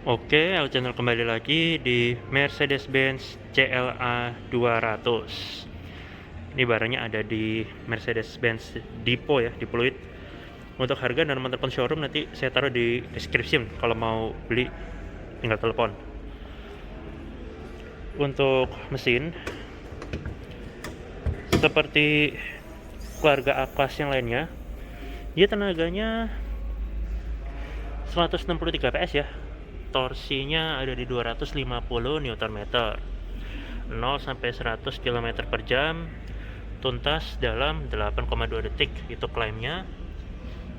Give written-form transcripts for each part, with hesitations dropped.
Oke, aku channel kembali lagi di Mercedes-Benz CLA 200. Ini barangnya ada di Mercedes-Benz Depot ya, di Pluit. Untuk harga dan nomor telepon showroom nanti saya taruh di description. Kalau mau beli tinggal telepon. Untuk mesin seperti keluarga A-Class yang lainnya, dia tenaganya 163 PS ya. Torsinya ada di 250 Nm. 0 sampai 100 km per jam tuntas dalam 8,2 detik, itu klaimnya.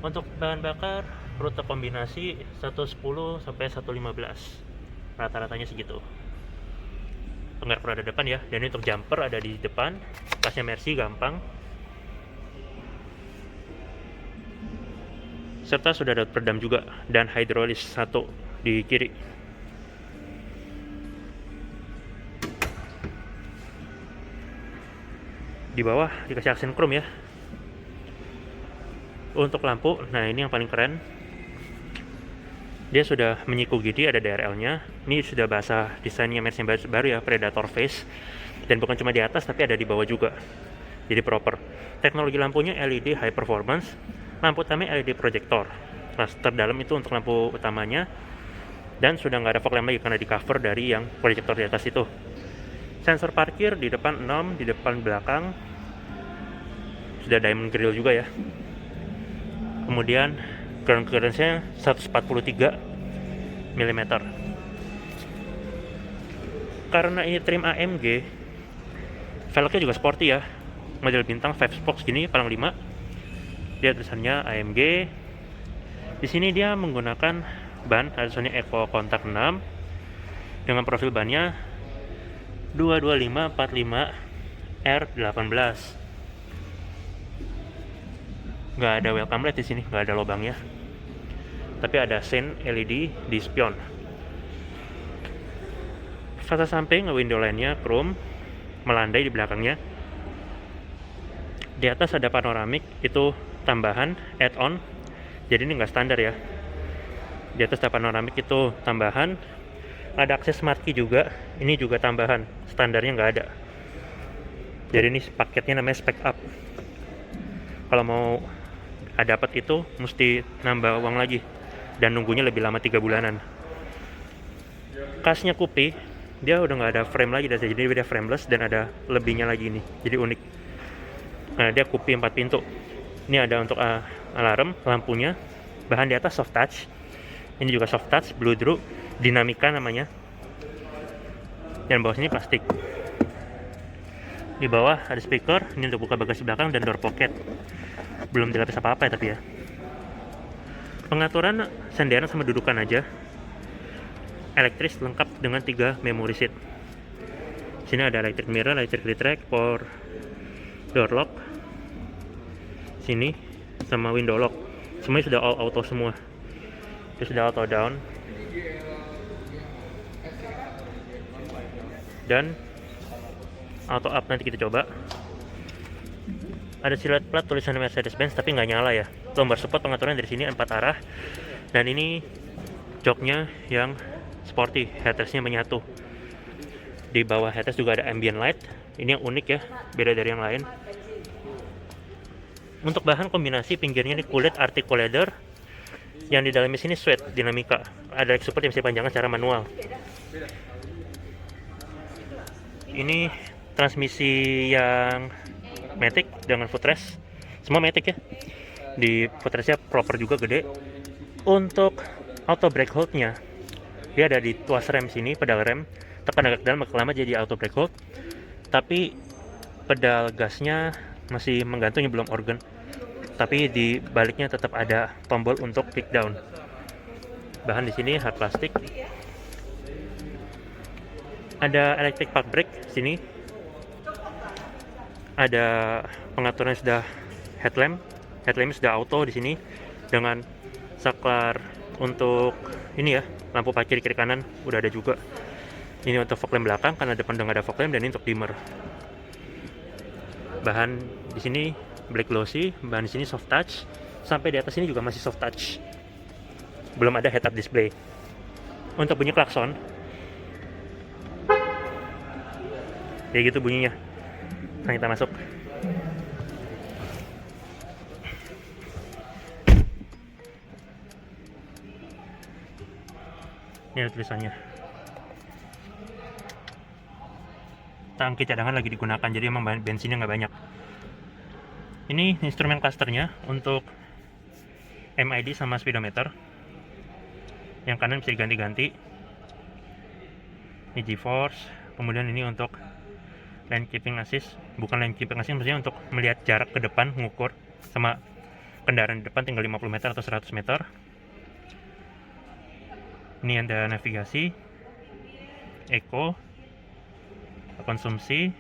Untuk bahan bakar rute kombinasi 110 sampai 115, rata-ratanya segitu. Penggerak roda depan ya, dan ini untuk jumper ada di depan, pasnya Mercy gampang, serta sudah ada peredam juga dan hidrolis satu di kiri. Di bawah dikasih aksen chrome ya. Untuk lampu, nah ini yang paling keren, dia sudah menyiku gini, ada DRL nya. Ini sudah bahasa desainnya Mercy baru ya, Predator Face, dan bukan cuma di atas tapi ada di bawah juga, jadi proper. Teknologi lampunya LED high performance, lampu utama LED projector, cluster dalam itu untuk lampu utamanya, dan sudah nggak ada fog lamp lagi karena di cover dari yang proyektor di atas itu. Sensor parkir di depan 6, di depan belakang sudah diamond grill juga ya. Kemudian ground clearance-nya 143 mm. Karena ini trim AMG, velgnya juga sporty ya, model bintang 5 spokes gini, palang 5. Dia tulisannya AMG. Di sini dia menggunakan ban Sony Eco Contact 6 dengan profil bannya 225/45 R18. Nggak ada welcome light di sini, nggak ada lubangnya, tapi ada sein LED di spion. Fasa samping window line-nya chrome melandai di belakangnya. Di atas ada panoramik, itu tambahan add-on, jadi ini nggak standar ya. Di atas ada panoramik, itu tambahan. Ada akses smart key juga, ini juga tambahan, standarnya nggak ada. Jadi ini paketnya namanya spec up. Kalau mau dapat itu mesti nambah uang lagi dan nunggunya lebih lama 3 bulanan. Kasnya Coupe, dia udah nggak ada frame lagi, jadi dia frameless dan ada lebihnya lagi ini, jadi unik. Nah, dia Coupe 4 pintu. Ini ada untuk alarm, lampunya. Bahan di atas soft touch, ini juga soft touch, Blue Drew, dinamika namanya. Dan bawah sini plastik. Di bawah ada speaker, ini untuk buka bagasi belakang dan door pocket. Belum dilapis apa-apa ya tapi ya. Pengaturan senderan sama dudukan aja. Elektris lengkap dengan 3 memory seat. Sini ada electric mirror, electric retract, power door lock. Sini sama window lock. Semuanya sudah all auto semua. Itu sudah auto down. Dan auto up nanti kita coba. Ada silet plat tulisan Mercedes-Benz tapi nggak nyala ya. Lumbar support pengaturan dari sini 4 arah. Dan ini joknya yang sporty, headrestnya menyatu. Di bawah headrest juga ada ambient light. Ini yang unik ya, beda dari yang lain. Untuk bahan kombinasi, pinggirnya ini kulit article leather. Yang di dalamnya sini suede dinamika. Ada leg support yang bisa dipanjangkan secara manual. Ini transmisi yang matic dengan footrest, semua matic ya. Di footrestnya proper juga, gede. Untuk auto brake hold-nya, dia ada di tuas rem sini, pedal rem. Tekan agak dalam, agak lama jadi auto brake hold. Tapi pedal gasnya masih menggantung, belum organ. Tapi di baliknya tetap ada tombol untuk kick down. Bahan di sini hard plastik. Ada electric park brake sini. Ada pengaturan sudah headlamp sudah auto di sini dengan saklar untuk ini ya, lampu parkir kiri kanan udah ada juga. Ini untuk fog lamp belakang karena depan udah nggak ada fog lamp, dan ini untuk dimmer. Bahan di sini black glossy, bahan di sini soft touch, sampai di atas ini juga masih soft touch. Belum ada head up display. Untuk bunyi klakson, kayak gitu bunyinya. Nah, kita masuk. Ini ada tulisannya. Tangki cadangan lagi digunakan, jadi emang bensinnya nggak banyak. Ini instrumen clusternya untuk MID sama speedometer. Yang kanan bisa diganti-ganti. Ini G-force. Kemudian ini untuk lane keeping assist. Bukan lane keeping assist, maksudnya untuk melihat jarak ke depan, mengukur sama kendaraan di depan tinggal 50 meter atau 100 meter. Ini ada navigasi, eco, konsumsi,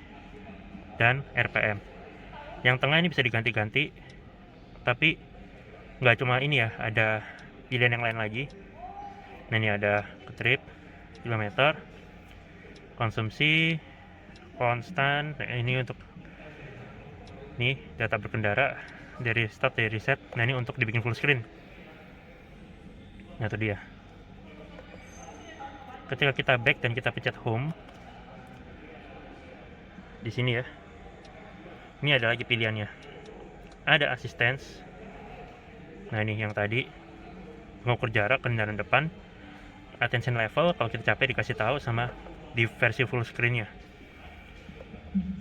dan RPM. Yang tengah ini bisa diganti-ganti, tapi nggak cuma ini ya, ada pilihan yang lain lagi. Nah, ini ada trip, kilometer, konsumsi, konstan. Nah, ini untuk nih data berkendara dari start, dari reset. Nah, ini untuk dibikin full screen. Nah, itu dia. Ketika kita back dan kita pencet home, di sini ya, ini ada lagi pilihannya. Ada assistance. Nah, ini yang tadi mengukur jarak kendaraan depan, attention level kalau kita capek dikasih tahu, sama di versi full screen-nya.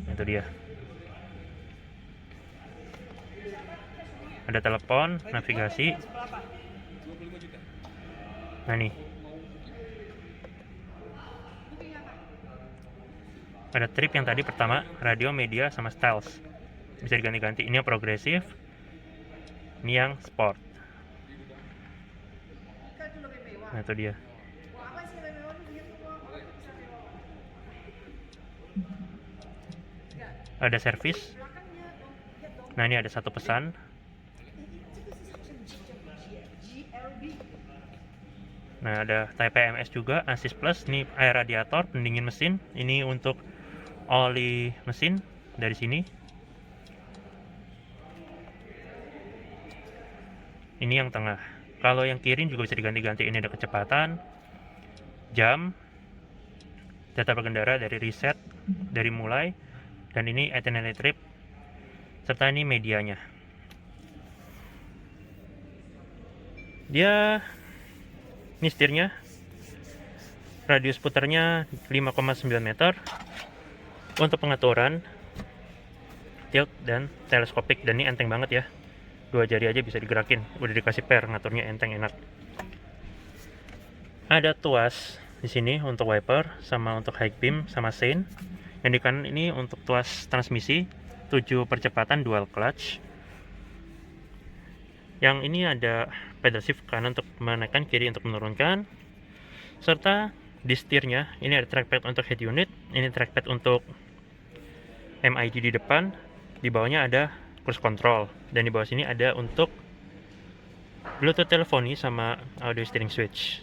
Itu dia. Ada telepon, navigasi. Nah, nih ada trip yang tadi pertama, radio, media, sama styles. Bisa diganti-ganti. Ini yang progresif, ini yang sport. Nah, itu dia. Ada service. Nah, ini ada satu pesan. Nah, ada TPMS juga, assist plus. Ini air radiator, pendingin mesin. Ini untuk oli mesin dari sini. Ini yang tengah. Kalau yang kiri juga bisa diganti-ganti. Ini ada kecepatan, jam, data berkendara dari reset, dari mulai, dan ini itinerary trip, serta ini medianya. Ini setirnya, radius putarnya 5,9 meter. Untuk pengaturan tilt dan teleskopik, dan ini enteng banget ya, 2 jari aja bisa digerakin, udah dikasih per, ngaturnya enteng, enak. Ada tuas di sini untuk wiper, sama untuk high beam, sama sein. Yang di kanan ini untuk tuas transmisi 7 percepatan dual clutch. Yang ini ada pedal shift kanan untuk menaikkan, kiri untuk menurunkan. Serta di setirnya ini ada trackpad untuk head unit, ini trackpad untuk MID di depan, di bawahnya ada cruise control, dan di bawah sini ada untuk Bluetooth teleponi sama audio steering switch.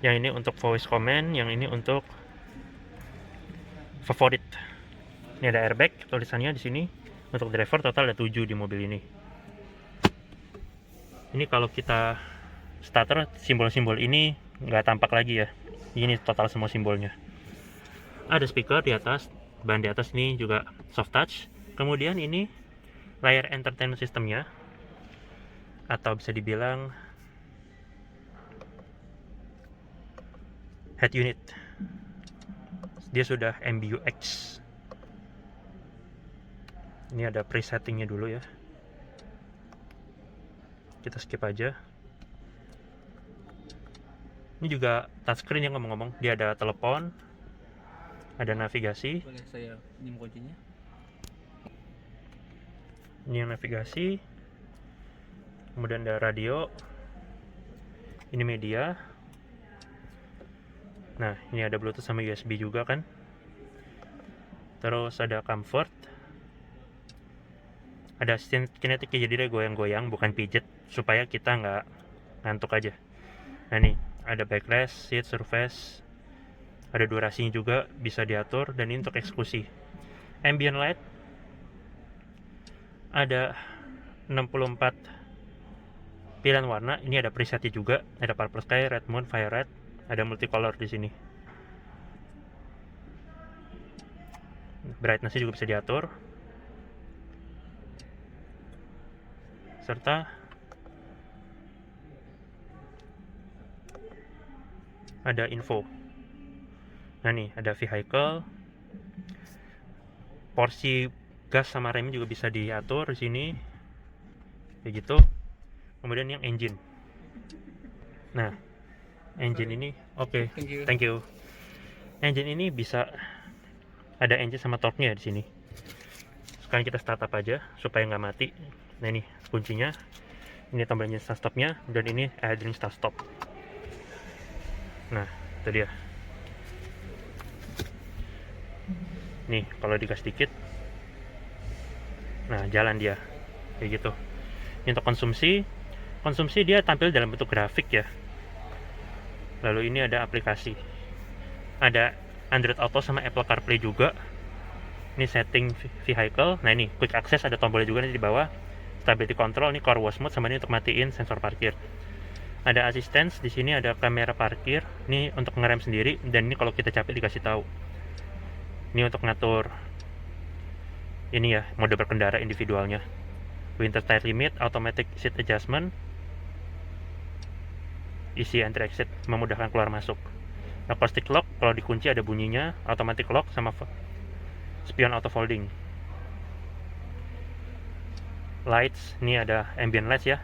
Yang ini untuk voice command, yang ini untuk favorit. Ini ada airbag, tulisannya di sini. Untuk driver total ada 7 di mobil ini. Ini kalau kita starter, simbol-simbol ini nggak tampak lagi ya. Ini total semua simbolnya. Ada speaker di atas, ban di atas ini juga soft touch. Kemudian ini layar entertainment systemnya, atau bisa dibilang head unit. Dia sudah MBUX. Ini ada presettingnya dulu ya. Kita skip aja. Ini juga touchscreen yang ngomong-ngomong. Dia ada telepon, ada navigasi. Boleh saya pinjam kuncinya? Ini yang navigasi. Kemudian ada radio. Ini media. Nah, ini ada Bluetooth sama USB juga kan. Terus ada comfort. Ada assistant kinetic, jadi dia goyang-goyang, bukan pijet, supaya kita nggak ngantuk aja. Nah, nih ada backrest, seat surface, ada durasinya juga bisa diatur, dan ini untuk eksekusi. Ambient light ada 64 pilihan warna. Ini ada presetnya juga, ada purple sky, red moon, fire red, ada multicolor di sini. Brightness-nya juga bisa diatur. Serta ada info. Nah nih, ada vehicle, porsi gas sama rem juga bisa diatur di sini, kayak gitu. Kemudian yang engine. Nah, engine ini oke. Thank you. Engine ini bisa ada engine sama torque-nya di sini. Sekarang kita start up aja supaya nggak mati. Nah ini kuncinya, ini tombolnya start stopnya, dan ini idling start stop. Nah itu dia. Nih kalau digas dikit, nah jalan dia kayak gitu. Ini untuk konsumsi dia tampil dalam bentuk grafik ya. Lalu ini ada aplikasi, ada Android Auto sama Apple CarPlay juga. Ini setting vehicle. Nah ini quick access, ada tombolnya juga di bawah. Stability control, ini car wash mode, sama ini untuk matiin sensor parkir. Ada assistance, di sini ada kamera parkir, ini untuk ngerem sendiri, dan ini kalau kita capek dikasih tahu. Ini untuk ngatur ini ya, mode berkendara individualnya. Winter tire limit, automatic seat adjustment, easy entry exit, memudahkan keluar masuk. Acoustic lock, kalau dikunci ada bunyinya, automatic lock, sama spion auto folding. Lights, ini ada ambient lights ya,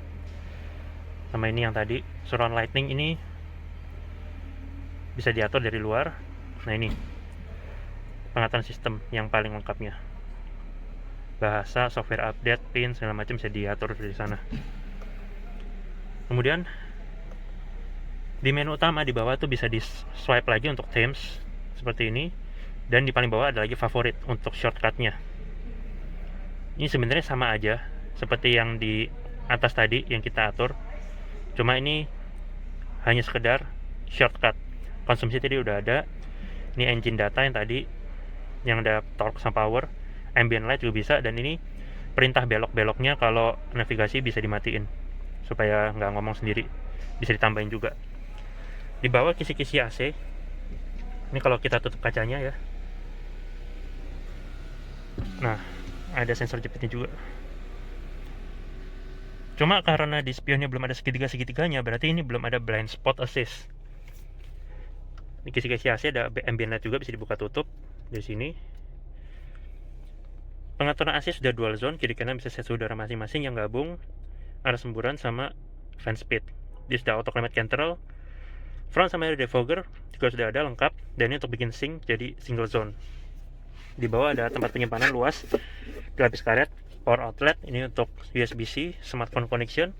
sama ini yang tadi surround lighting, ini bisa diatur dari luar. Nah ini pengaturan sistem yang paling lengkapnya, bahasa, software update, pin, segala macam bisa diatur dari sana. Kemudian di menu utama di bawah tuh bisa di swipe lagi untuk themes seperti ini, dan di paling bawah ada lagi favorit untuk shortcutnya. Ini sebenarnya sama aja seperti yang di atas tadi yang kita atur, cuma ini hanya sekedar shortcut. Konsumsi tadi udah ada. Ini engine data yang tadi, yang ada torque sama power, ambient light juga bisa, dan ini perintah belok-beloknya kalau navigasi bisa dimatiin supaya nggak ngomong sendiri, bisa ditambahin juga. Di bawah kisi-kisi AC, ini kalau kita tutup kacanya ya, nah ada sensor jepitnya juga. Cuma karena di spionnya belum ada segitiga-segitiganya, berarti ini belum ada blind spot assist. Di kisi-kisi AC ada ambient light juga, bisa dibuka tutup di sini. Pengaturan AC sudah dual zone, kiri kanan bisa set udara masing-masing yang gabung, arah semburan sama fan speed. Dia sudah auto climate control, front sama rear defogger juga sudah ada lengkap, dan ini untuk bikin sync jadi single zone. Di bawah ada tempat penyimpanan luas, lapis karet, power outlet, ini untuk USB-C, smartphone connection,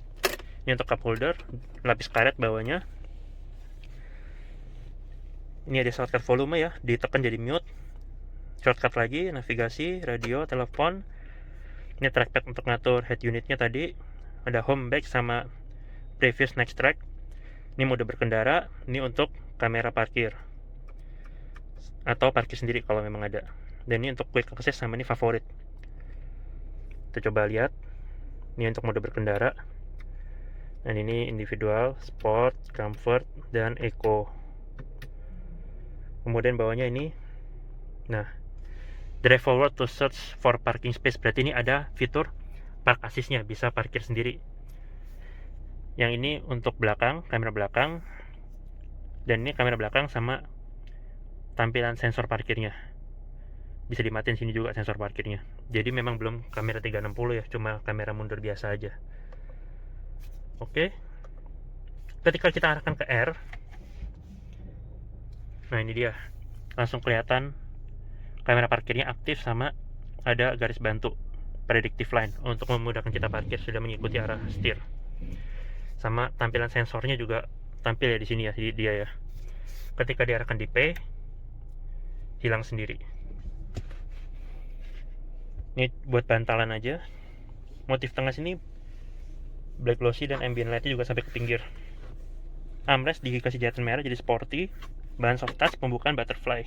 ini untuk cup holder, lapis karet bawahnya. Ini ada shortcut volume ya, ditekan jadi mute. Shortcut lagi, navigasi, radio, telepon. Ini trackpad untuk ngatur head unitnya tadi. Ada home, back, sama previous, next track. Ini mode berkendara, ini untuk kamera parkir atau parkir sendiri kalau memang ada. Dan ini untuk quick access, sama ini favorit. Kita coba lihat. Ini untuk mode berkendara. Dan ini individual, sport, comfort, dan eco. Kemudian bawahnya ini, nah, drive forward to search for parking space, berarti ini ada fitur park assist-nya, bisa parkir sendiri. Yang ini untuk belakang, kamera belakang, dan ini kamera belakang sama tampilan sensor parkirnya. Bisa dimatiin sini juga sensor parkirnya. Jadi memang belum kamera 360 ya, cuma kamera mundur biasa aja. Oke. Ketika kita arahkan ke R, nah ini dia, langsung kelihatan kamera parkirnya aktif, sama ada garis bantu predictive line untuk memudahkan kita parkir sudah mengikuti arah setir. Sama tampilan sensornya juga tampil ya di sini ya, dia ya. Ketika diarahkan di P, hilang sendiri. Ini buat bantalan aja. Motif tengah sini black glossy, dan ambient lightnya juga sampai ke pinggir. Armrest dikasih jahatan merah jadi sporty. Bahan soft touch, pembukaan butterfly.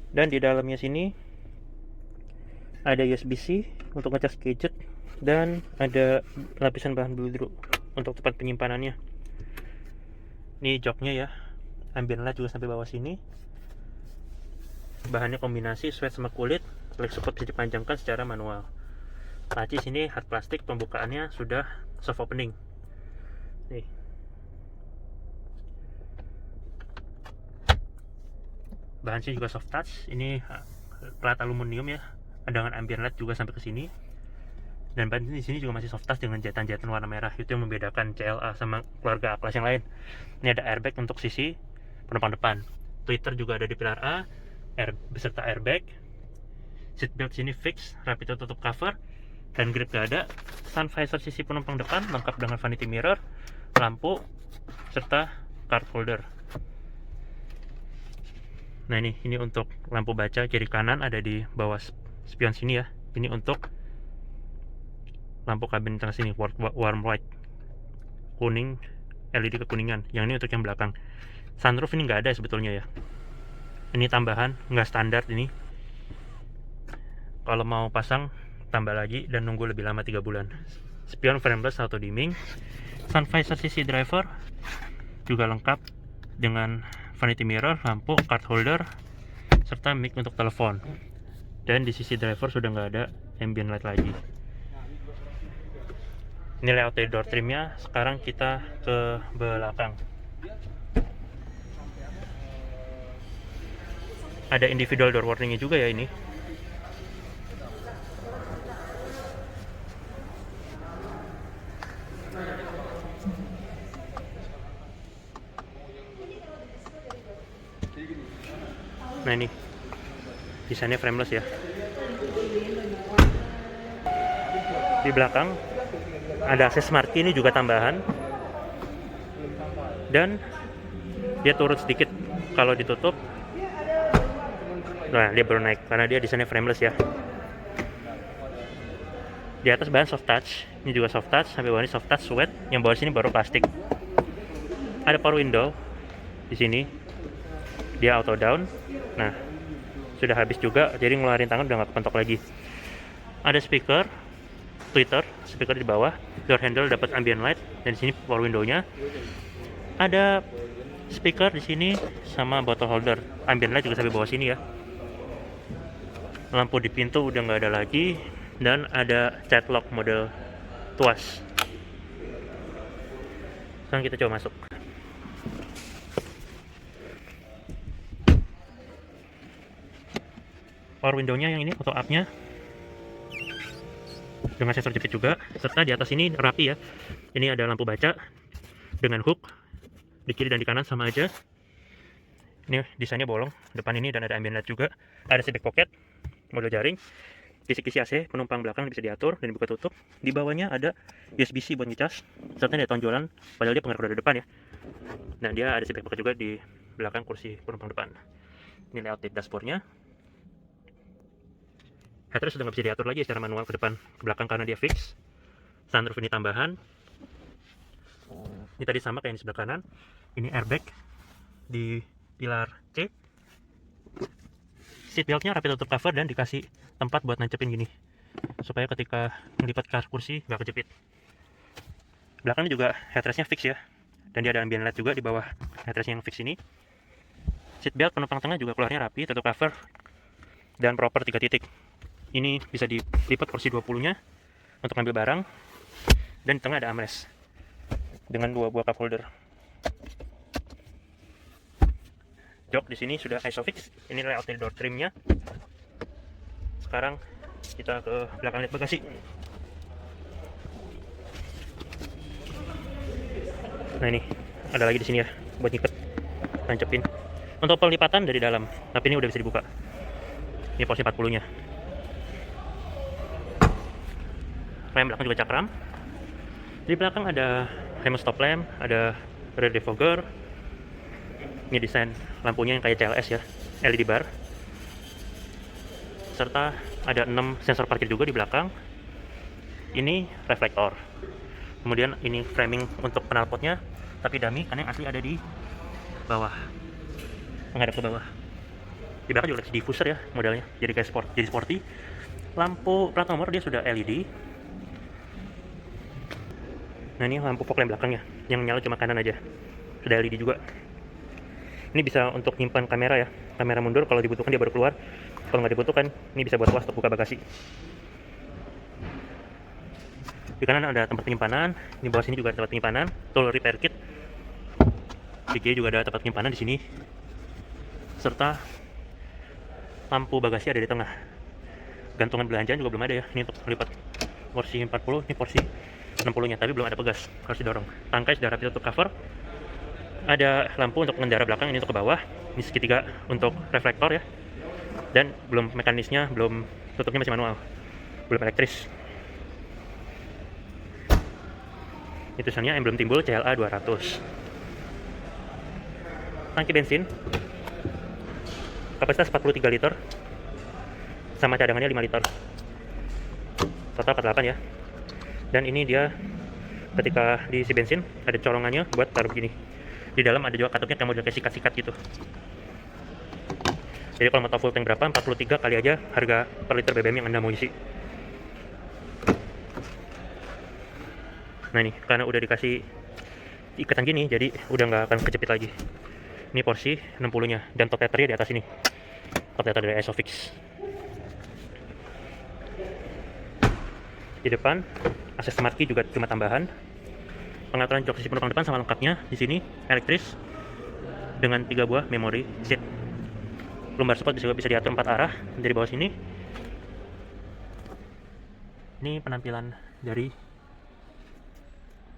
Dan di dalamnya sini ada USB-C untuk ngecas gadget, dan ada lapisan bahan biru untuk tempat penyimpanannya. Ini joknya ya, ambient light juga sampai bawah sini. Bahannya kombinasi sweat sama kulit. Leg support bisa dipanjangkan secara manual. Laci sini hard plastik, pembukaannya sudah soft opening. Nih. Bahan sini juga soft touch. Ini plat aluminium ya, dengan ambient light juga sampai ke sini. Dan bahan di sini juga masih soft touch dengan jahitan-jahitan warna merah. Itu yang membedakan CLA sama keluarga A-Class yang lain. Ini ada airbag untuk sisi penumpang depan. Tweeter juga ada di pilar A, beserta airbag. Seat belt sini fix, rapi tertutup cover, dan grip gak ada. Sun visor sisi penumpang depan lengkap dengan vanity mirror, lampu, serta card holder. Nah ini untuk lampu baca kiri kanan ada di bawah spion sini ya. Ini untuk lampu kabin tengah sini warm white kuning, LED kekuningan. Yang ini untuk yang belakang. Sunroof ini nggak ada sebetulnya ya. Ini tambahan, nggak standar ini. Kalau mau pasang tambah lagi dan nunggu lebih lama 3 bulan. Spion frameless auto dimming. Sun visor sisi driver juga lengkap dengan vanity mirror, lampu, card holder, serta mic untuk telepon. Dan di sisi driver sudah nggak ada ambient light lagi. Ini layout dari door trimnya. Sekarang kita ke belakang. Ada individual door warningnya juga ya ini. Nah ini desainnya frameless ya. Di belakang ada akses smart key, ini juga tambahan. Dan dia turun sedikit kalau ditutup. Nah dia baru naik karena dia desainnya frameless ya. Di atas bahan soft touch, ini juga soft touch, sampai bawah ini soft touch sweat, yang bawah sini baru plastik. Ada power window di sini, dia auto down. Nah sudah habis juga, jadi ngeluarin tangan udah nggak kepentok lagi. Ada speaker tweeter, speaker di bawah, door handle dapat ambient light, dan di sini power window-nya. Ada speaker di sini sama bottle holder, ambient light juga sampai bawah sini ya. Lampu di pintu udah nggak ada lagi, dan ada chat lock model tuas. Sekarang kita coba masuk. Power window-nya yang ini auto up-nya dengan sensor jepit juga, serta di atas ini rapi ya. Ini ada lampu baca dengan hook di kiri dan di kanan sama aja. Ini desainnya bolong depan ini, dan ada ambient light juga. Ada seat back pocket model jaring, kisi-kisi AC penumpang belakang bisa diatur dan dibuka tutup. Di bawahnya ada USB-C buat ngecas, serta ada tonjolan, padahal dia pengerak roda depan ya. Nah dia ada seat back pocket juga di belakang kursi penumpang depan. Ini layout dashboardnya. Headrest sudah nggak bisa diatur lagi secara manual ke depan ke belakang karena dia fix. Sunroof ini tambahan. Ini tadi sama kayak yang di sebelah kanan. Ini airbag di pilar C. Seat beltnya rapi tutup cover dan dikasih tempat buat nancepin gini, supaya ketika melipat ke kursi nggak kejepit. Belakangnya juga headrestnya fix ya, dan dia ada ambient light juga di bawah headrest yang fix ini. Seat belt penumpang tengah juga keluarnya rapi, tutup cover, dan proper 3 titik. Ini bisa dilipat kursi 20-nya untuk ngambil barang, dan di tengah ada armrest dengan 2 buah cup holder. Jok di sini sudah isofix. Ini layout dari door trimnya. Sekarang kita ke belakang lihat bagasi. Nah ini ada lagi di sini ya buat ngikat, nancepin. Untuk pelipatan dari dalam, tapi ini udah bisa dibuka. Ini porsi 40-nya. Rem belakang juga cakram. Di belakang ada remote stop lamp, ada rear defogger. Ini desain lampunya yang kayak CLS ya, LED bar. Serta ada 6 sensor parkir juga di belakang. Ini reflektor. Kemudian ini framing untuk knalpotnya, tapi dummy karena yang asli ada di bawah, menghadap ke bawah. Di belakang juga ada diffuser ya modelnya, jadi kayak jadi sporty. Lampu plat nomor dia sudah LED. Nah ini lampu fog lamp belakangnya, yang nyala cuma kanan aja. sudah LED juga. Ini bisa untuk nyimpan kamera ya, kamera mundur kalau dibutuhkan dia baru keluar, kalau nggak dibutuhkan ini bisa buat luas untuk buka bagasi. Di kanan ada tempat penyimpanan, di bawah sini juga ada tempat penyimpanan, tool repair kit. Di kiri juga ada tempat penyimpanan di sini, serta lampu bagasi ada di tengah. Gantungan belanjaan juga belum ada ya, ini untuk melipat porsi 40, ini porsi 60-nya, tapi belum ada pegas, harus didorong. Tangkai sudah rapi untuk cover. Ada lampu untuk pengendara belakang, ini untuk ke bawah, ini segitiga untuk reflektor ya, dan belum mekanisnya, belum, tutupnya masih manual, belum elektris. Ini tulisannya yang belum timbul CLA 200. Tangki bensin kapasitas 43 liter sama cadangannya 5 liter, total 48 ya. Dan ini dia ketika diisi bensin ada colongannya buat taruh begini. Di dalam ada juga katupnya yang model kayak sikat-sikat gitu. Jadi kalau mau tahu full tank berapa, 43 kali aja harga per liter BBM yang Anda mau isi. Nah ini, karena udah dikasih ikatan gini, jadi udah nggak akan kejepit lagi. Ini porsi 60-nya, dan top tethernya di atas ini. Top tether dari Isofix. Di depan, akses smart key juga cuma tambahan. Pengaturan jok sisi penumpang depan sama lengkapnya di sini, elektris dengan 3 buah memori seat. Lumbar support juga bisa diatur 4 arah dari bawah sini. Ini penampilan dari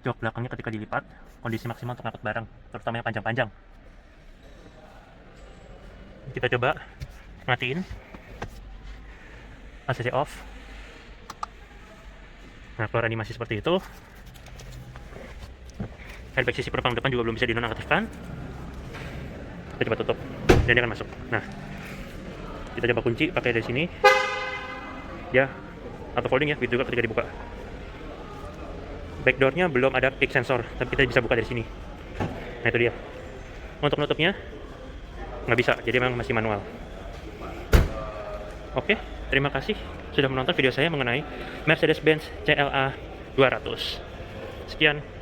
jok belakangnya ketika dilipat, kondisi maksimal untuk ngangkut barang, terutama yang panjang-panjang. Kita coba matiin ACC off. Nah, keluar animasi seperti itu. Airbag sisi penumpang depan juga belum bisa dinonaktifkan. Kita coba tutup dan dia akan masuk. Nah, kita coba kunci pakai dari sini ya, atau folding ya, begitu juga ketika dibuka. Backdoornya belum ada kick sensor, tapi kita bisa buka dari sini. Nah itu dia. Untuk nutupnya nggak bisa, jadi memang masih manual. Oke, terima kasih sudah menonton video saya mengenai Mercedes-Benz CLA 200. Sekian.